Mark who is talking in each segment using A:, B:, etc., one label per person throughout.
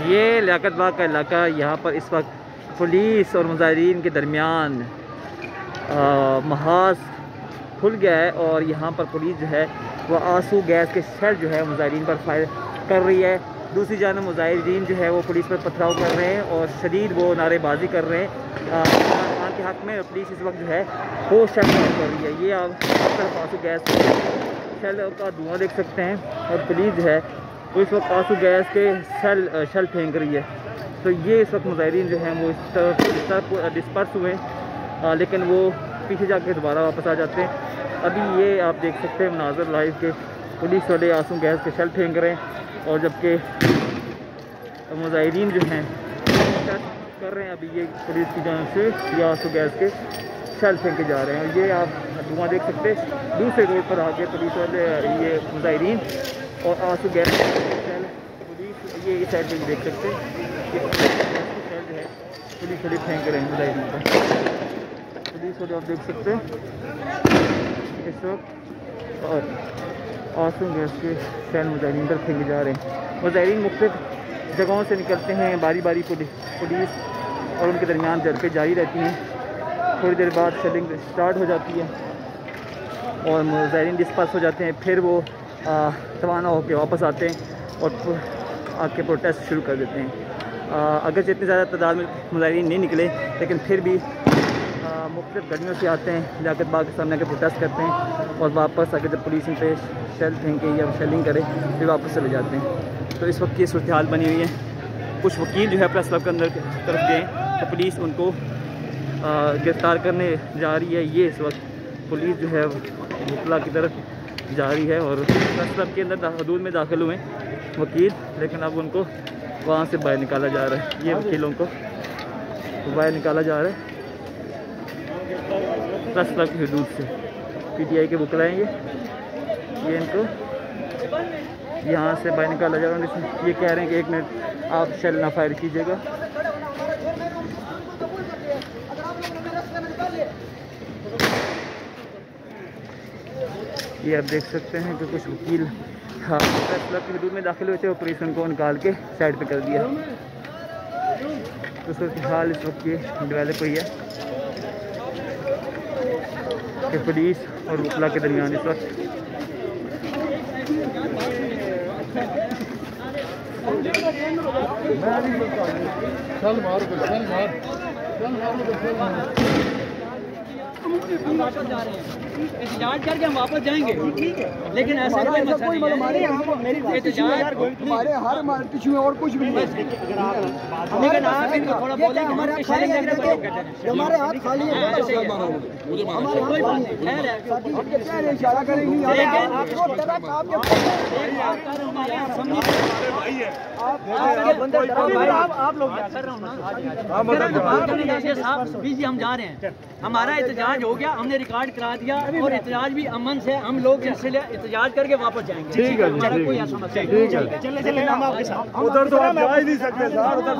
A: ये लियाकत बाग का इलाका, यहाँ पर इस वक्त पुलिस और मुजाहिरीन के दरमियान महाज खुल गया है और यहाँ पर पुलिस जो है वह आंसू गैस के शेल जो है मुजाहिरीन पर फायर कर रही है। दूसरी जानब मुजाहिरीन जो है वो पुलिस पर पथराव कर रहे हैं और शदीद वो नारेबाजी कर रहे हैं खान के हक़ में। पुलिस इस वक्त जो है वो शेल फायर कर रही है। ये आप आंसू गैस शेल का धुआं देख सकते हैं और पुलिस जो है वो इस वक्त आंसू गैस के शेल फेंक रही है। तो ये इस वक्त मुजाहिरीन जो हैं वो इस तरफ डिस्पर्स हुए, लेकिन वो पीछे जाके दोबारा वापस आ जाते हैं। अभी ये आप देख सकते हैं मनाज़र लाइव के पुलिस वाले आंसू गैस के शेल फेंक रहे हैं और जबकि मुजाहिरीन जो हैं कर रहे हैं अभी ये पुलिस की जान से ये आंसू गैस के शेल फेंके जा रहे हैं। और ये आप धुआं देख सकते हैं दूसरे रोड पर आके पुलिस वाले ये मुजाहिरीन और आंसू गैस शेल पुलिस ये इस साइड में देख सकते हैं कि शेल जो है पुलिस वाले फेंक रहे हैं मुजाहिरीन पर। पुलिस वाले आप देख सकते हैं इस वक्त और आंसू गैस के शेल मुजाहिरीन पर फेंके जा रहे हैं। मुजाहिरीन मुख्तलिफ जगहों से निकलते हैं, बारी बारी पुलिस और उनके दरमियान झड़पें जारी रहती हैं। थोड़ी देर बाद शेलिंग स्टार्ट हो जाती है और मुजाहिरीन डिस्पर्स हो जाते हैं, फिर वो रवाना होकर वापस आते हैं और आके प्रोटेस्ट शुरू कर देते हैं। अगर जितनी ज़्यादा तादाद में मुजाहिरीन नहीं निकले लेकिन फिर भी मुख्तलिफ गाड़ियों से आते हैं, लियाकत बाग के सामने आके प्रोटेस्ट करते हैं और वापस आके जब पुलिस इन पर शेल फेंके या शेलिंग करे फिर वापस चले जाते हैं। तो इस वक्त ये सूरत हाल बनी हुई है। कुछ वकील जो है प्रेस क्लब के अंदर तरफ गए तो पुलिस उनको गिरफ़्तार करने जा रही है। ये इस वक्त पुलिस जो है मुतला की तरफ जा रही है और प्रेस क्लब के अंदर हदूद में दाखिल हुए वकील, लेकिन अब उनको वहाँ से बाहर निकाला जा रहा है। ये वकीलों को बाहर निकाला जा रहा है प्रेस क्लब की हदूद से। PTI के वकील आएंगे, ये इनको यहाँ से बाहर निकाला जा रहा है। ये कह रहे हैं कि 1 मिनट आप शेल ना फायर कीजिएगा। ये आप देख सकते हैं कि कुछ वकील प्रेस क्लब की हदूद में दाखिल हुए थे और पुलिस उनको निकाल के साइड पे कर दिया। तो सूरत हाल इस वक्त ये डेवलप हुई है कि पुलिस और वकीला के दरमियान इस वक्त
B: हम वापस जा रहे हैं, एहतजाज करके हम वापस जाएंगे, लेकिन ऐसा कोई मसला नहीं है।
C: हमारे हर टिश्यू में और कुछ भी नहीं,
B: लेकिन आप इनको थोड़ा बोले कि हमारे
C: हाथ खाली है। इशारा करेंगे
B: आप लोग क्या कर रहे हो ना, हम जा रहे हैं, हमारा एहतजाज हो गया, हमने रिकॉर्ड करा दिया और एहतजाज भी अमन से हम लोग इसलिए एहतजाज करके वापस जाएंगे।
C: ठीक है,
B: हमारा कोई ऐसा मसला नहीं। चले चले हम आपके साथ,
C: उधर तो आप जा ही नहीं सकते सर, उधर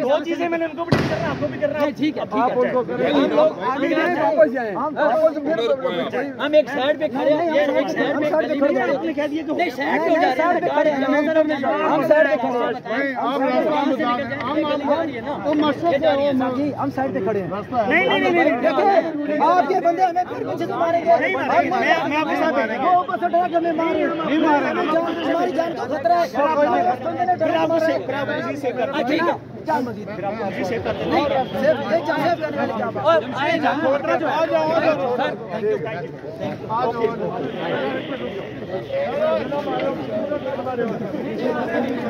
B: दो चीजें मैंने उनको भी करना, आपको भी करना है। ठीक है, ठीक है, हम एक साइड पे खड़े हैं, एक साइड पे खड़े हैं, आपने कह दिया नहीं साइड पे जा रहे हैं, हम साइड पे खड़े हैं,
C: हम साइड पे खड़े हैं।
B: नहीं
C: देखिए आपके बंदे हमें फिर पीछे से मारेंगे।
B: मैं आपके साथ
C: नहीं मारे, हमारी जान का खतरा है।
B: फिर आप उसे ठीक है,
C: क्या मजीद
B: फिर आप उसी से करते हैं
C: और आए जाओ
B: थैंक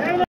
B: यू।